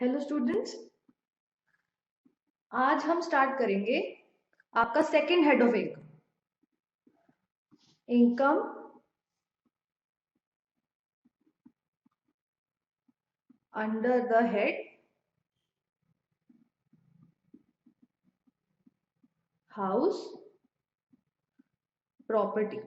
Hello students, आज हम start करेंगे आपका second head of income. Income under the head house property.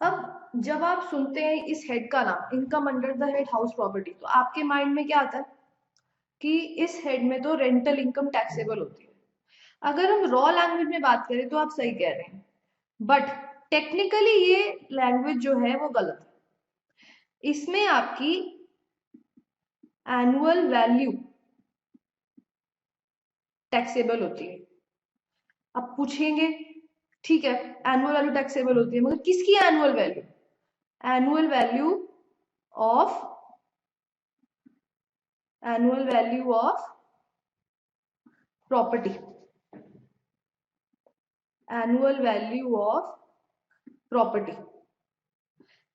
अब जब आप सुनते हैं इस हेड का नाम income under the head house property, तो आपके माइंड में क्या आता है कि इस हेड में तो रेंटल इनकम टैक्सेबल होती है। अगर हम रॉ लैंग्वेज में बात करें तो आप सही कह रहे हैं, बट टेक्निकली ये लैंग्वेज जो है वो गलत है। इसमें आपकी एनुअल वैल्यू टैक्सेबल होती है। अब पूछेंगे ठीक है, एनुअल वैल्यू टैक्सेबल होती है, मगर किसकी annual value? Annual value of annual value of property. Annual value of property.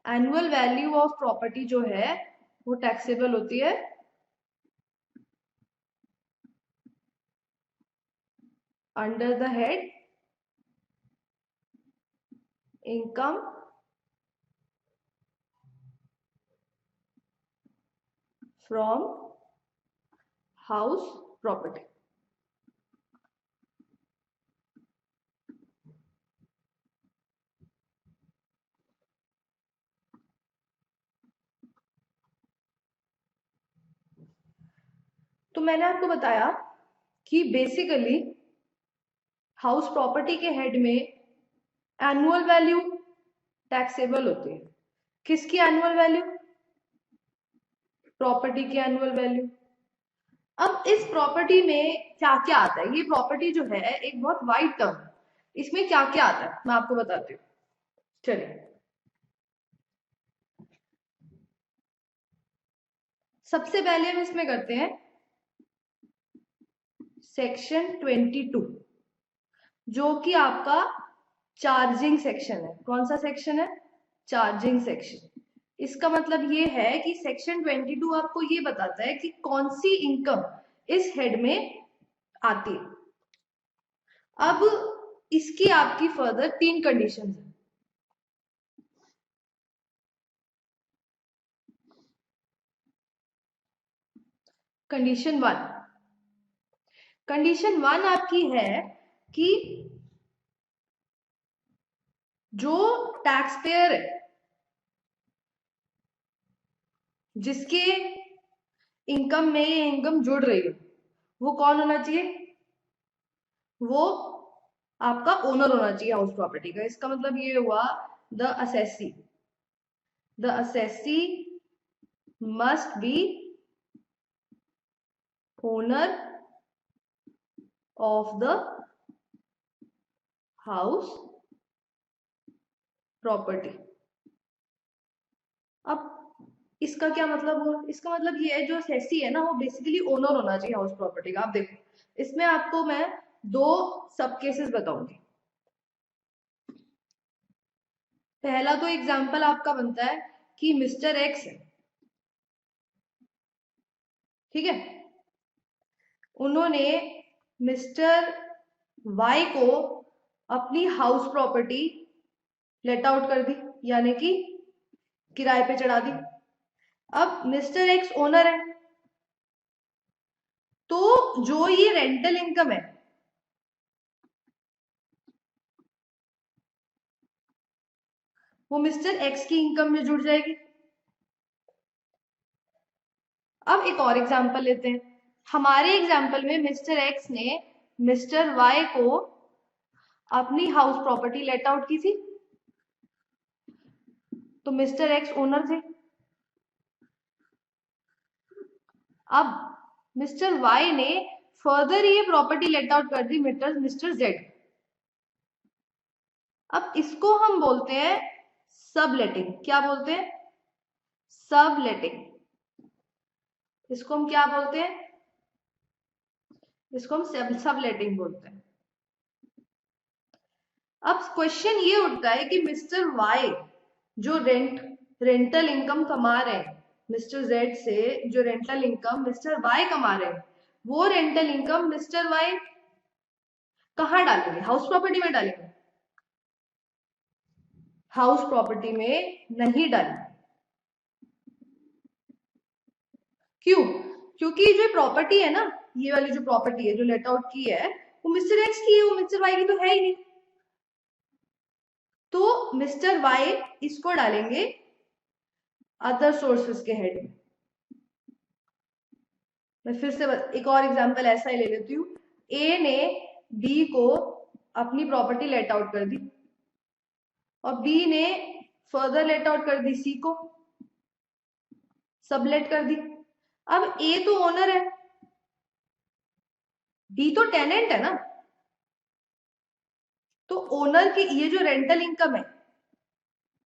Annual value of property जो है वो टैक्सेबल होती है under the head income from house property. तो मैंने आपको बताया कि बेसिकली हाउस प्रॉपर्टी के हेड में एनुअल वैल्यू टैक्सेबल होती है। किसकी एनुअल वैल्यू? प्रॉपर्टी की एनुअल वैल्यू। अब इस प्रॉपर्टी में क्या क्या आता है? ये प्रॉपर्टी जो है एक बहुत वाइड टर्म, इसमें क्या क्या आता है मैं आपको बताती हूँ। चलिए, सबसे पहले हम इसमें करते हैं सेक्शन 22, जो कि आपका चार्जिंग सेक्शन है। कौन सा सेक्शन है? Charging section. इसका मतलब ये है कि सेक्शन 22 आपको ये बताता है कि कौन सी इनकम इस हेड में आती है। अब इसकी आपकी फर्दर 3 कंडीशंस है। कंडीशन 1 आपकी है कि जो टैक्स पेयर है जिसके इनकम में ये इनकम जुड़ रही है, वो कौन होना चाहिए? वो आपका ओनर होना चाहिए हाउस प्रॉपर्टी का। इसका मतलब ये हुआ the assessee. The assessee must be owner of the house property. अब इसका क्या मतलब हुआ? इसका मतलब ये है जो असेसी है ना, वो बेसिकली ओनर होना चाहिए हाउस प्रॉपर्टी का। आप देखो, इसमें आपको मैं 2 सब केसेस बताऊंगी। पहला तो एग्जाम्पल आपका बनता है कि मिस्टर एक्स है, ठीक है, उन्होंने मिस्टर वाई को अपनी हाउस प्रॉपर्टी लेट आउट कर दी, यानी कि किराए पे चढ़ा दी। अब मिस्टर एक्स ओनर है, तो जो ये रेंटल इनकम है वो मिस्टर एक्स की इनकम में जुड़ जाएगी। अब एक और एग्जांपल लेते हैं। हमारे एग्जांपल में मिस्टर एक्स ने मिस्टर वाई को अपनी हाउस प्रॉपर्टी लेट आउट की थी, तो मिस्टर एक्स ओनर थे। अब मिस्टर वाई ने फर्दर ये प्रॉपर्टी लेट आउट कर दी मिस्टर जेड। अब इसको हम बोलते हैं सब लेटिंग। क्या बोलते हैं? सब लेटिंग। इसको हम क्या बोलते हैं? इसको हम सब लेटिंग बोलते हैं। अब क्वेश्चन ये उठता है कि मिस्टर वाई जो रेंटल इनकम कमा रहे हैं, मिस्टर जेड से जो रेंटल इनकम मिस्टर वाई कमा रहे हैं, वो रेंटल इनकम मिस्टर वाई कहाँ डालेंगे? हाउस प्रॉपर्टी में डालेंगे? हाउस प्रॉपर्टी में नहीं डालेंगे। क्यों? क्योंकि जो प्रॉपर्टी है ना, ये वाली जो प्रॉपर्टी है जो लेट आउट की है, वो मिस्टर एक्स की है, वो मिस्टर वाई की तो है ही नहीं। तो मिस्टर वाई इसको डालेंगे अदर सोर्सेस के हेड में। मैं फिर से एक और एग्जांपल ऐसा ही ले लेती हूँ। ए ने बी को अपनी प्रॉपर्टी लेट आउट कर दी और बी ने फर्दर लेट आउट कर दी सी को, सबलेट कर दी। अब ए तो ओनर है, बी तो टेनेंट है ना। तो ओनर की ये जो रेंटल इनकम है,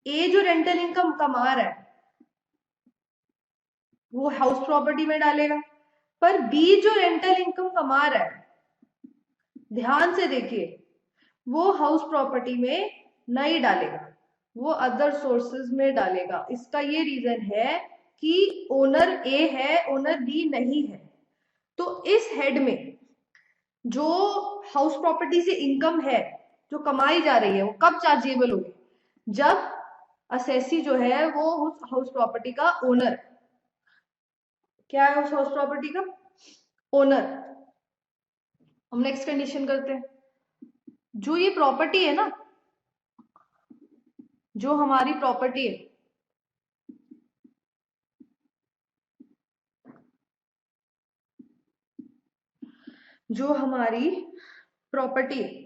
ए जो रेंटल इनकम कमा रहा है वो हाउस प्रॉपर्टी में डालेगा, पर बी जो रेंटल इनकम कमा रहा है, ध्यान से देखिए, वो हाउस प्रॉपर्टी में नहीं डालेगा, वो अदर सोर्सेज में डालेगा। इसका ये रीजन है कि ओनर ए है, ओनर बी नहीं है। तो इस हेड में जो हाउस प्रॉपर्टी से इनकम है जो कमाई जा रही है, वो कब चार्जेबल होगी? जब असेसी जो है वो उस हाउस प्रॉपर्टी का ओनर, क्या है उस हाउस प्रॉपर्टी का ओनर। हम नेक्स्ट कंडीशन करते हैं। जो ये प्रॉपर्टी है ना, जो हमारी प्रॉपर्टी है, जो हमारी प्रॉपर्टी है,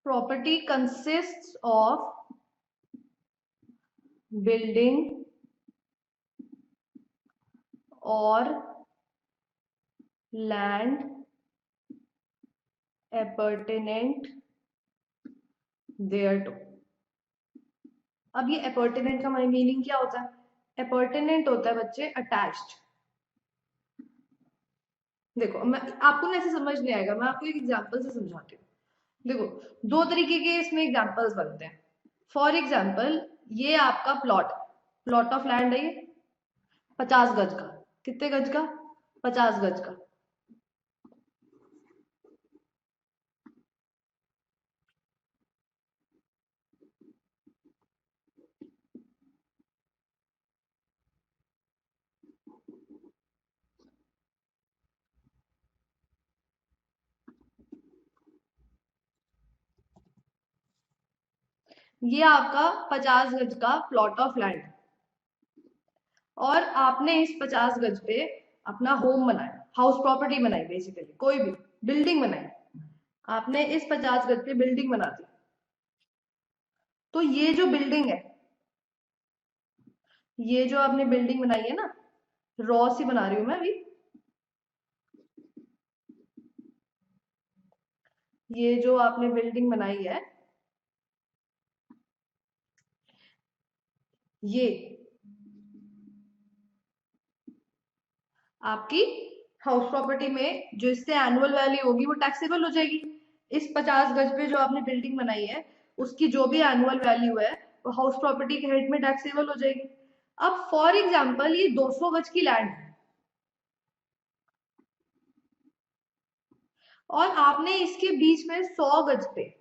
प्रॉपर्टी कंसिस्ट्स ऑफ बिल्डिंग और लैंड एपर्टिनेंट देयर टू। अब ये एपर्टिनेंट का मीनिंग क्या होता है? एपर्टिनेंट होता है बच्चे अटैच्ड। देखो, मैं आपको ना ऐसे समझ नहीं आएगा, मैं आपको एक एग्जांपल से समझाती हूँ। देखो, दो तरीके के इसमें एग्जांपल्स बनते हैं। फॉर एग्जांपल, ये आपका प्लॉट ऑफ लैंड है, ये 50 गज का। कितने गज का? 50 गज का। ये आपका 50 गज का प्लॉट ऑफ लैंड, और आपने इस 50 गज पे अपना होम बनाया, हाउस प्रॉपर्टी बनाई, बेसिकली कोई भी बिल्डिंग बनाई। आपने इस 50 गज पे बिल्डिंग बना दी। तो ये जो बिल्डिंग है, ये जो आपने बिल्डिंग बनाई है ना, रॉ सी बना रही हूं मैं अभी, ये जो आपने बिल्डिंग बनाई है, ये आपकी हाउस प्रॉपर्टी में जो इससे एनुअल वैल्यू होगी वो टैक्सेबल हो जाएगी। इस 50 गज पे जो आपने बिल्डिंग बनाई है, उसकी जो भी एनुअल वैल्यू है वो हाउस प्रॉपर्टी के हेड में टैक्सेबल हो जाएगी। अब फॉर एग्जांपल ये 200 गज की लैंड है और आपने इसके बीच में 100 गज पे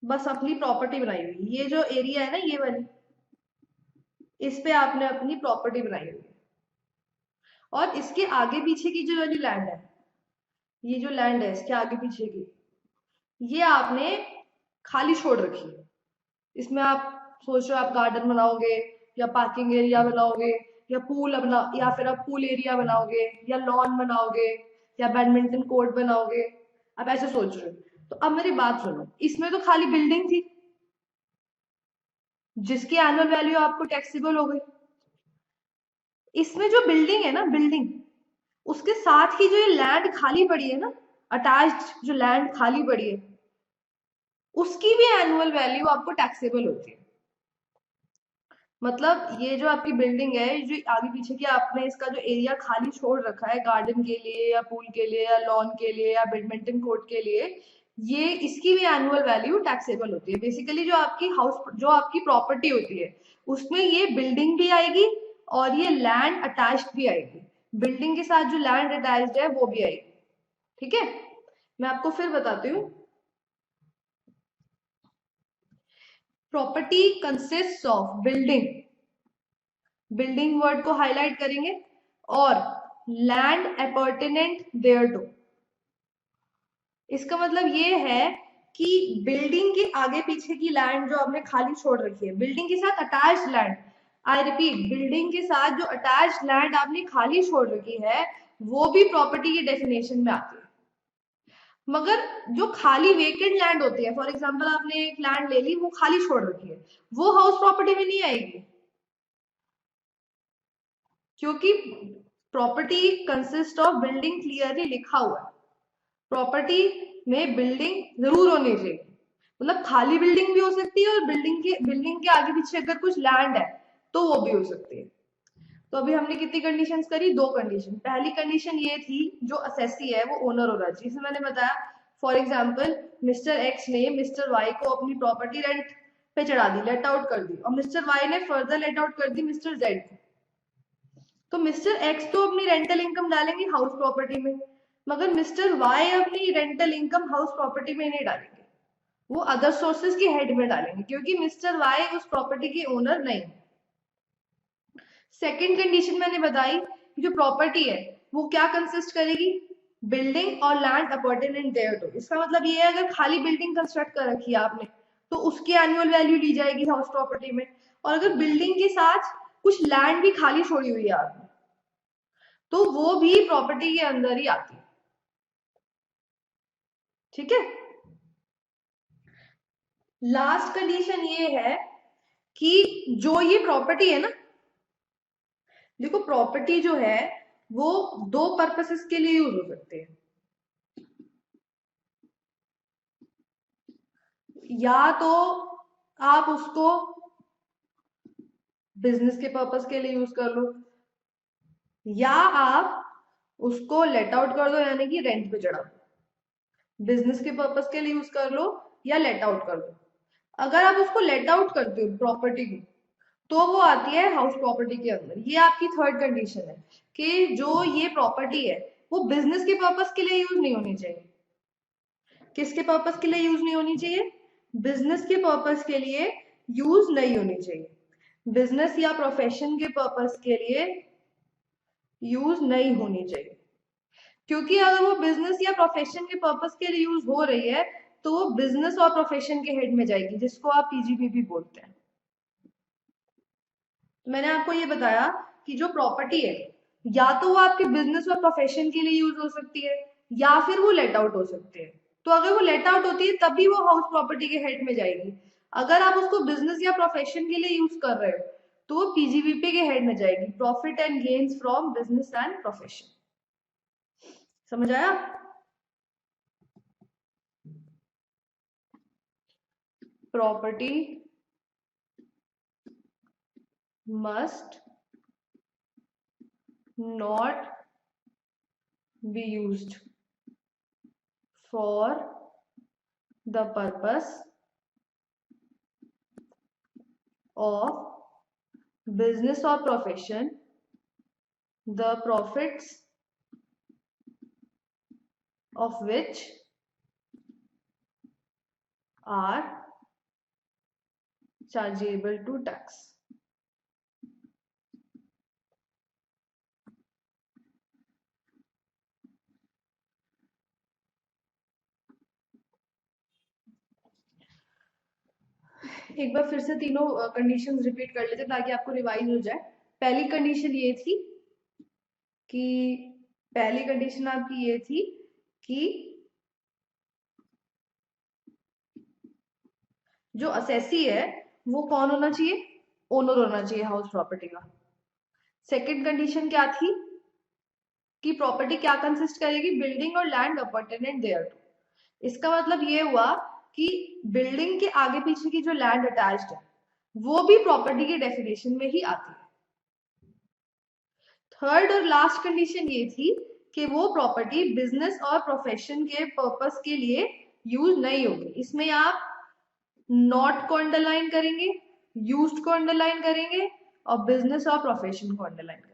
बस अपनी प्रॉपर्टी बनाई हुई। ये जो एरिया है ना, ये वाली, इस पे आपने अपनी प्रॉपर्टी बनाई हुई है। और इसके आगे पीछे की जो वाली लैंड है, ये जो लैंड है इसके आगे पीछे की, ये आपने खाली छोड़ रखी है। इसमें आप सोच रहे हो आप गार्डन बनाओगे या पार्किंग एरिया बनाओगे या पूल बना, या फिर आप पूल एरिया बनाओगे या लॉन बनाओगे या बैडमिंटन कोर्ट बनाओगे, आप ऐसे सोच रहे हो। तो अब मेरी बात सुनो, इसमें तो खाली बिल्डिंग थी जिसकी एनुअल वैल्यू आपको टैक्सेबल हो गई। इसमें जो बिल्डिंग है ना, बिल्डिंग, उसके साथ ही जो ये लैंड खाली पड़ी है ना, अटैच्ड जो लैंड खाली पड़ी है, उसकी भी एनुअल वैल्यू आपको टैक्सेबल होती है। मतलब ये जो आपकी बिल्डिंग है, जो आगे पीछे की आपने इसका जो एरिया खाली छोड़ रखा है गार्डन के लिए या पूल के लिए या लॉन के लिए या बैडमिंटन कोर्ट के लिए, ये इसकी भी एनुअल वैल्यू टैक्सेबल होती है। बेसिकली जो आपकी प्रॉपर्टी होती है उसमें ये बिल्डिंग भी आएगी और ये लैंड अटैच्ड भी आएगी। बिल्डिंग के साथ जो लैंड अटैच्ड है वो भी आएगी। ठीक है, मैं आपको फिर बताती हूँ। Property consist of building, building word को हाईलाइट करेंगे, और लैंड अपॉर्टिनेंट देयर टू। इसका मतलब ये है कि बिल्डिंग के आगे पीछे की लैंड जो आपने खाली छोड़ रखी है, बिल्डिंग के साथ attached land, I repeat, building के साथ जो अटैच्ड लैंड आपने खाली छोड़ रखी है वो भी प्रॉपर्टी की डेफिनेशन में आती है। मगर जो खाली वेकेंट लैंड होती है, फॉर एग्जांपल आपने एक लैंड ले ली वो खाली छोड़ रखी है, वो हाउस प्रॉपर्टी में नहीं आएगी, क्योंकि property consist of building clearly लिखा हुआ है। प्रॉपर्टी में बिल्डिंग जरूर होनी चाहिए, मतलब खाली बिल्डिंग भी हो सकती है और बिल्डिंग के आगे पीछे अगर कुछ लैंड है तो वो भी हो सकती है। तो अभी हमने कितनी कंडीशंस करी? 2 कंडीशन। पहली कंडीशन ये थी जो असेसी है वो ओनर होना चाहिए। जैसे मैंने बताया, फॉर एग्जाम्पल मिस्टर एक्स ने मिस्टर वाई को अपनी प्रॉपर्टी रेंट पे चढ़ा दी, लेट आउट कर दी, और मिस्टर वाई ने फर्दर लेट आउट कर दी मिस्टर जेड को। तो मिस्टर एक्स तो अपनी रेंटल इनकम डालेंगे हाउस प्रॉपर्टी में, मगर मिस्टर वाई अपनी रेंटल इनकम हाउस प्रॉपर्टी में नहीं डालेंगे, वो अदर सोर्सेज के हेड में डालेंगे, क्योंकि मिस्टर वाई उस प्रॉपर्टी के ओनर नहीं। सेकेंड कंडीशन मैंने बताई, जो प्रॉपर्टी है वो क्या कंसिस्ट करेगी? बिल्डिंग और लैंड अपॉर्टिनेंट देयर टू। इसका मतलब ये है अगर खाली बिल्डिंग कंस्ट्रक्ट कर रखी है आपने तो उसकी एनुअल वैल्यू ली जाएगी हाउस प्रॉपर्टी में, और अगर बिल्डिंग के साथ कुछ लैंड भी खाली छोड़ी हुई है आपने तो वो भी प्रॉपर्टी के अंदर ही आती है। ठीक है, लास्ट कंडीशन ये है कि जो ये प्रॉपर्टी है ना, देखो प्रॉपर्टी जो है वो 2 पर्पसेस के लिए यूज हो सकती है। या तो आप उसको बिजनेस के पर्पस के लिए यूज कर लो, या आप उसको लेट आउट कर दो, यानी कि रेंट पे चढ़ा दो। बिजनेस के पर्पस के लिए यूज कर लो या लेट आउट कर दो। अगर आप उसको लेट आउट करते हो प्रॉपर्टी को तो वो आती है हाउस प्रॉपर्टी के अंदर। ये आपकी थर्ड कंडीशन है कि जो ये प्रॉपर्टी है वो बिजनेस के पर्पस के लिए यूज नहीं होनी चाहिए। किसके पर्पस के लिए यूज नहीं होनी चाहिए? बिजनेस के पर्पस के लिए यूज नहीं होनी चाहिए। बिजनेस या प्रोफेशन के पर्पस के लिए यूज नहीं होनी चाहिए, क्योंकि अगर वो बिजनेस या प्रोफेशन के पर्पस के लिए यूज हो रही है तो वो बिजनेस और प्रोफेशन के हेड में जाएगी, जिसको आप पीजीबीपी बोलते हैं। मैंने आपको ये बताया कि जो प्रॉपर्टी है या तो वो आपके बिजनेस और प्रोफेशन के लिए यूज हो सकती है या फिर वो लेट आउट हो सकते हैं। तो अगर वो लेट आउट होती है तभी वो हाउस प्रॉपर्टी के हेड में जाएगी। अगर आप उसको बिजनेस या प्रोफेशन के लिए यूज कर रहे हो तो वो पीजीबीपी के हेड में जाएगी, profit and gains from business and profession. समझ आया? Property must not be used for the purpose of business or profession, the profits of which are chargeable to tax. एक बार फिर से तीनों कंडीशंस रिपीट कर लेते ताकि आपको रिवाइज हो जाए। पहली कंडीशन ये थी कि पहली कंडीशन आपकी ये थी कि जो असेसी है वो कौन होना चाहिए? ओनर होना चाहिए हाउस प्रॉपर्टी का। सेकंड कंडीशन क्या थी कि प्रॉपर्टी क्या कंसिस्ट करेगी? बिल्डिंग और लैंड अपॉर्टेंट देयर टू। इसका मतलब ये हुआ कि बिल्डिंग के आगे पीछे की जो लैंड अटैच्ड है वो भी प्रॉपर्टी के डेफिनेशन में ही आती है। थर्ड और लास्ट कंडीशन ये थी कि वो प्रॉपर्टी बिजनेस और प्रोफेशन के पर्पस के लिए यूज नहीं होगी। इसमें आप नॉट को अंडरलाइन करेंगे, यूज्ड को अंडरलाइन करेंगे और बिजनेस और प्रोफेशन को अंडरलाइन करेंगे।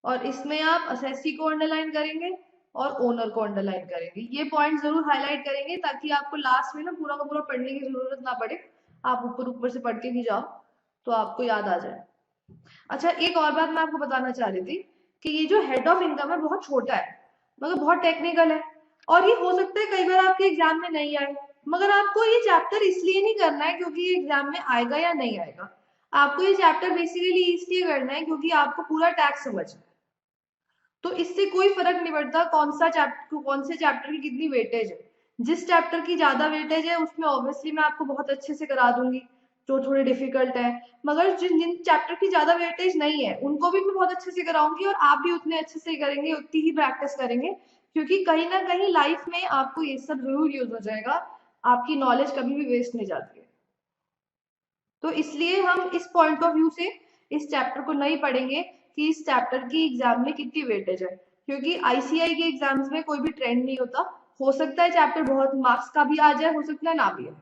और इसमें आप असेसी को अंडरलाइन करेंगे और ओनर को अंडरलाइन करेंगे। ये पॉइंट जरूर हाईलाइट करेंगे ताकि आपको लास्ट में ना पूरा का पूरा पढ़ने की जरूरत ना पड़े, आप ऊपर ऊपर से पढ़ के भी जाओ तो आपको याद आ जाए। अच्छा, एक और बात मैं आपको बताना चाह रही थी कि ये जो हेड ऑफ इनकम है बहुत छोटा है, मगर बहुत टेक्निकल है, और ये हो सकता है कई बार आपके एग्जाम में नहीं आए। मगर आपको ये चैप्टर इसलिए नहीं करना है क्योंकि ये एग्जाम में आएगा या नहीं आएगा, आपको ये चैप्टर बेसिकली इसलिए करना है क्योंकि आपको पूरा टैक्स समझना है। तो इससे कोई फर्क नहीं पड़ता कौन सा चैप्टर, कौन से चैप्टर की कितनी वेटेज है। जिस चैप्टर की ज्यादा वेटेज है उसमें ऑब्वियसली मैं आपको बहुत अच्छे से करा दूंगी जो थोड़े डिफिकल्ट है, मगर जिन जिन चैप्टर की ज्यादा वेटेज नहीं है उनको भी मैं बहुत अच्छे से कराऊंगी और आप भी उतने अच्छे से करेंगे, उतनी ही प्रैक्टिस करेंगे, क्योंकि कहीं ना कहीं लाइफ में आपको ये सब जरूर यूज हो जाएगा, आपकी नॉलेज कभी भी वेस्ट नहीं जाती है। तो इसलिए हम इस पॉइंट ऑफ व्यू से इस चैप्टर को नहीं पढ़ेंगे कि इस चैप्टर की एग्जाम में कितनी वेटेज है, क्योंकि आईसीआई के एग्जाम्स में कोई भी ट्रेंड नहीं होता। हो सकता है चैप्टर बहुत मार्क्स का भी आ जाए, हो सकता है ना भी आए।